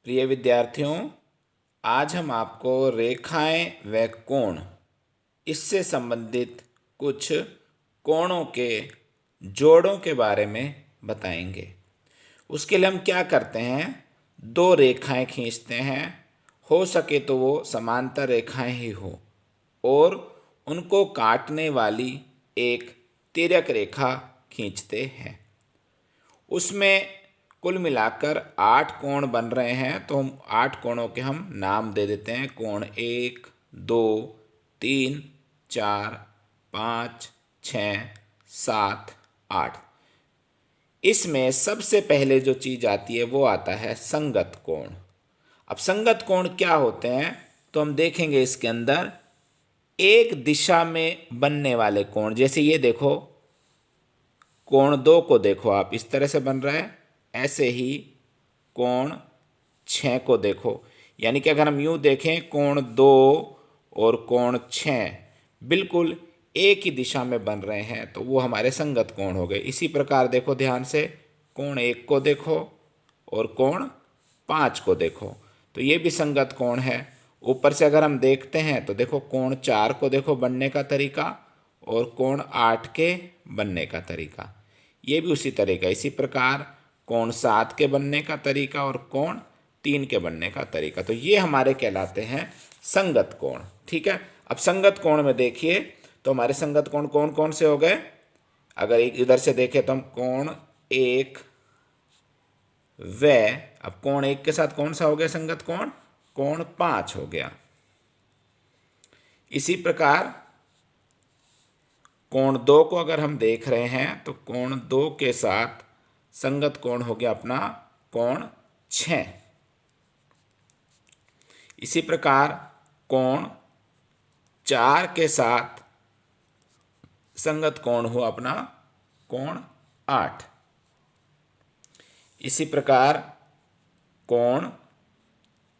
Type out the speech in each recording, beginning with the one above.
प्रिय विद्यार्थियों, आज हम आपको रेखाएं व कोण इससे संबंधित कुछ कोणों के जोड़ों के बारे में बताएंगे। उसके लिए हम क्या करते हैं, दो रेखाएं खींचते हैं। हो सके तो वो समांतर रेखाएं ही हो और उनको काटने वाली एक तिर्यक रेखा खींचते हैं। उसमें कुल मिलाकर 8 कोण बन रहे हैं, तो हम 8 कोणों के हम नाम दे देते हैं। कोण 1, 2, 3, 4, 5, 6, 7, 8। इसमें सबसे पहले जो चीज आती है वो आता है संगत कोण। अब संगत कोण क्या होते हैं तो हम देखेंगे इसके अंदर एक दिशा में बनने वाले कोण। जैसे ये देखो, कोण 2 को देखो आप, इस तरह से बन रहा है। ऐसे ही कोण 6 को देखो, यानी कि अगर हम यूं देखें, कोण 2 और कोण 6 बिल्कुल एक ही दिशा में बन रहे हैं, तो वो हमारे संगत कोण हो गए। इसी प्रकार देखो ध्यान से, कोण 1 को देखो और कोण 5 को देखो, तो ये भी संगत कोण है। ऊपर से अगर हम देखते हैं तो देखो, कोण 4 को देखो बनने का तरीका और कोण 8 के बनने का तरीका, ये भी उसी तरह का। इसी प्रकार कोण 7 के बनने का तरीका और कोण 3 के बनने का तरीका, तो ये हमारे कहलाते हैं संगत कोण। ठीक है। अब संगत कोण में देखिए तो हमारे संगत कोण कौन कौन से हो गए। अगर एक इधर से देखें तो हम कोण 1 व, अब कोण 1 के साथ कौन सा हो गया संगत कोण, कोण 5 हो गया। इसी प्रकार कोण 2 को अगर हम देख रहे हैं तो कोण 2 के साथ संगत कोण हो गया अपना कोण 6। इसी प्रकार कोण 4 के साथ संगत कोण हो अपना कोण 8। इसी प्रकार कोण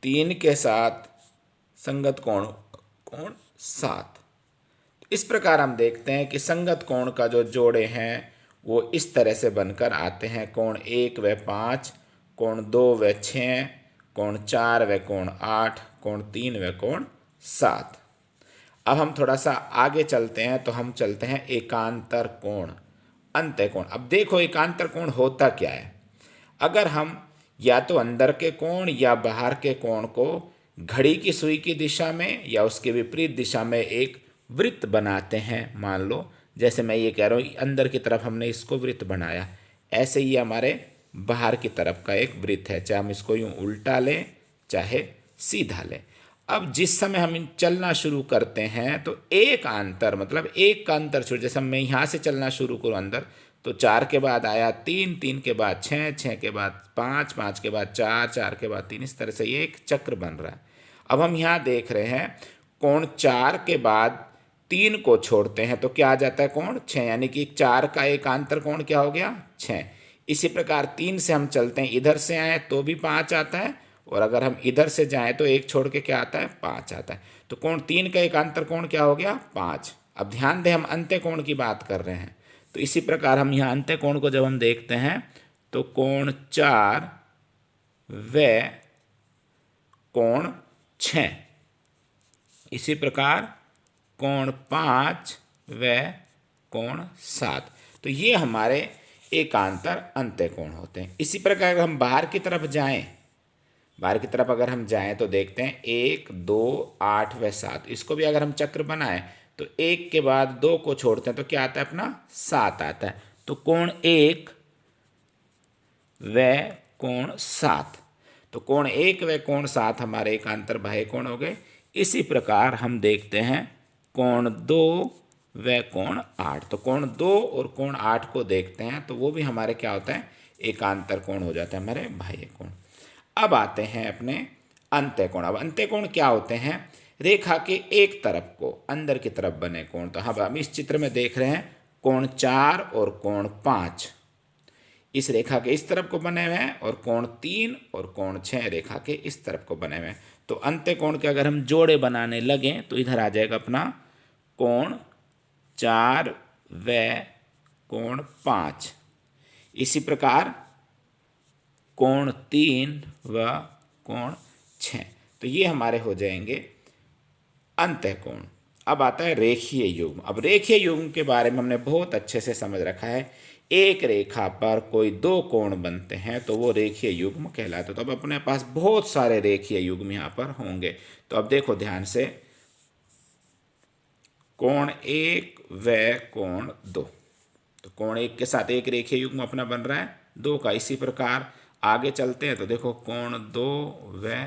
3 के साथ संगत कोण कोण 7। इस प्रकार हम देखते हैं कि संगत कोण का जो जोड़े हैं वो इस तरह से बनकर आते हैं। कोण 1 व 5, कोण 2 व 6, कोण 4 व कोण 8, कोण 3 व कोण 7। अब हम थोड़ा सा आगे चलते हैं, तो हम चलते हैं एकांतर कोण, अंत्य कोण। अब देखो एकांतर कोण होता क्या है। अगर हम या तो अंदर के कोण या बाहर के कोण को घड़ी की सुई की दिशा में या उसके विपरीत दिशा में एक वृत्त बनाते हैं, मान लो जैसे मैं ये कह रहा हूँ अंदर की तरफ हमने इसको वृत्त बनाया, ऐसे ही हमारे बाहर की तरफ का एक वृत्त है, चाहे हम इसको यूं उल्टा लें चाहे सीधा लें। अब जिस समय हम चलना शुरू करते हैं तो एक अंतर, मतलब एक का अंतर छोड़, जैसे मैं यहाँ से चलना शुरू करूँ अंदर, तो 4 के बाद आया 3, 3 के बाद 6, 6 के बाद 5, 5 के बाद 4, 4 के बाद 3, इस तरह से ये एक चक्र बन रहा है। अब हम यहाँ देख रहे हैं कोण 4 के बाद 3 को छोड़ते हैं तो क्या आ जाता है, कोण 6, यानी कि 4 का एकांतर कोण क्या हो गया, 6। इसी प्रकार 3 से हम चलते हैं, इधर से आए तो भी 5 आता है, और अगर हम इधर से जाएं तो 1 छोड़ के क्या आता है, 5 आता है। तो कोण 3 का एकांतर कोण क्या हो गया, 5। अब ध्यान दें, हम अंत्य कोण की बात कर रहे हैं, तो इसी प्रकार हम यहाँ अंत्य कोण को जब हम देखते हैं तो कोण 4 व कोण 6, इसी प्रकार कोण 5 व कोण 7, तो ये हमारे एकांतर अंत्य कोण होते हैं। इसी प्रकार अगर हम बाहर की तरफ जाएं, बाहर की तरफ अगर हम जाएं तो देखते हैं 1, 2, 8 व 7, इसको भी अगर हम चक्र बनाएं तो 1 के बाद 2 को छोड़ते हैं तो क्या आता है, अपना 7 आता है। तो कोण 1 व कोण 7, तो कोण 1 व कोण 7 हमारे एकांतर बाह्य कोण हो गए। इसी प्रकार हम देखते हैं कोण 2 व कोण 8, तो कोण 2 और कोण 8 को देखते हैं तो वो भी हमारे क्या होता है, एकांतर कोण हो जाता है, हमारे बाह्य कोण। अब आते हैं अपने अंत्य कोण। अब अंत्य कोण क्या होते हैं, रेखा के एक तरफ को अंदर की तरफ बने कोण। तो हम इस चित्र में देख रहे हैं कोण 4 और कोण 5 इस रेखा के इस तरफ को बने हुए हैं, और कोण 3 और कोण 6 रेखा के इस तरफ को बने हुए हैं। तो अंत्य कोण के अगर हम जोड़े बनाने लगें तो इधर आ जाएगा अपना कोण 4 व कोण 5। इसी प्रकार कोण 3 व कोण 6। तो ये हमारे हो जाएंगे अंतःकोण। अब आता है रेखीय युग्म। अब रेखीय युग्म के बारे में हमने बहुत अच्छे से समझ रखा है। एक रेखा पर कोई दो कोण बनते हैं तो वो रेखीय युग्म कहलाते हैं। तो अब अपने पास बहुत सारे रेखीय युग्म यहाँ पर होंगे। तो अब देखो ध्यान से, कोण 1 व कोण 2। तो कोण 1 के साथ एक रेखीय युग्म अपना बन रहा है 2 का। इसी प्रकार आगे चलते हैं तो देखो कोण 2 व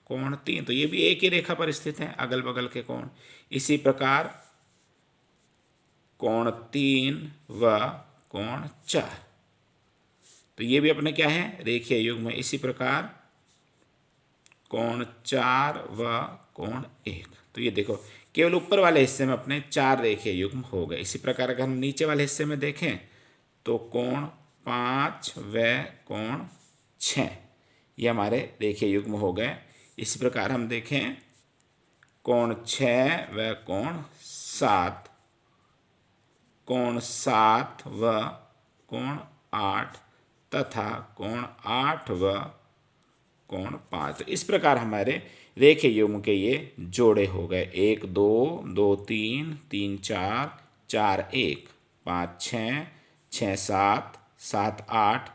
कोण 3, तो ये भी एक ही रेखा पर स्थित है, अगल बगल के कोण। इसी प्रकार कोण 3 व कोण 4, तो ये भी अपने क्या है, रेखीय युग्म है। इसी प्रकार कोण 4 व कोण 1, तो ये देखो केवल ऊपर वाले हिस्से में अपने 4 रेखीय युग्म हो गए। इसी प्रकार अगर हम नीचे वाले हिस्से में देखें तो कोण 5 व कोण 6, ये हमारे रेखीय युग्म हो गए। इसी प्रकार हम देखें कोण 6 व कोण 7, कोण 7 व कोण 8 तथा कोण 8 व कोण 5। तो इस प्रकार हमारे रेखीय युग्म के ये जोड़े हो गए। 1 2, 2 3, 3 4, 4 1, 5 6, 6 7, 7 8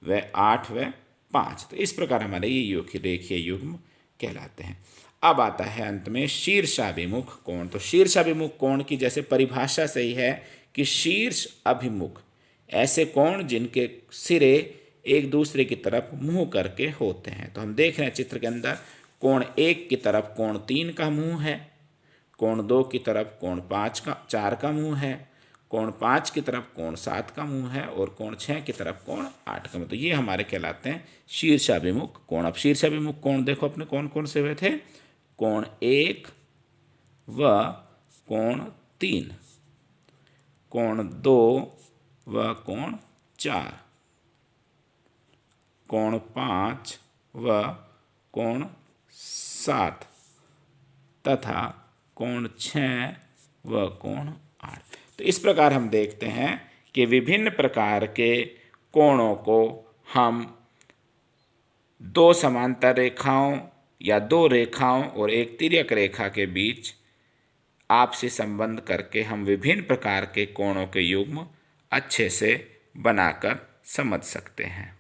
व 8 व 5। तो इस प्रकार हमारे ये रेखीय युग्म कहलाते हैं। अब आता है अंत में शीर्षाभिमुख कोण। तो शीर्षाभिमुख कोण की जैसे परिभाषा सही है कि शीर्ष अभिमुख ऐसे कोण जिनके सिरे एक दूसरे की तरफ मुंह करके होते हैं। तो हम देख रहे हैं चित्र के अंदर, कोण 1 की तरफ कोण 3 का मुंह है, कोण 2 की तरफ कोण 4 का मुंह है, कोण 5 की तरफ कोण 7 का मुंह है और कोण 6 की तरफ कोण 8 का मुंह। तो ये हमारे कहलाते हैं शीर्षाभिमुख कोण। अब शीर्षाभिमुख कोण देखो अपने कौन कौन से हुए थे, कोण 1 व कोण 3, कोण 2 व कोण 4, कोण 5 व कोण 7 तथा कोण 6 व कोण 8। तो इस प्रकार हम देखते हैं कि विभिन्न प्रकार के कोणों को हम दो समांतर रेखाओं या दो रेखाओं और एक तिर्यक रेखा के बीच आपसी संबंध करके हम विभिन्न प्रकार के कोणों के युग्म अच्छे से बनाकर समझ सकते हैं।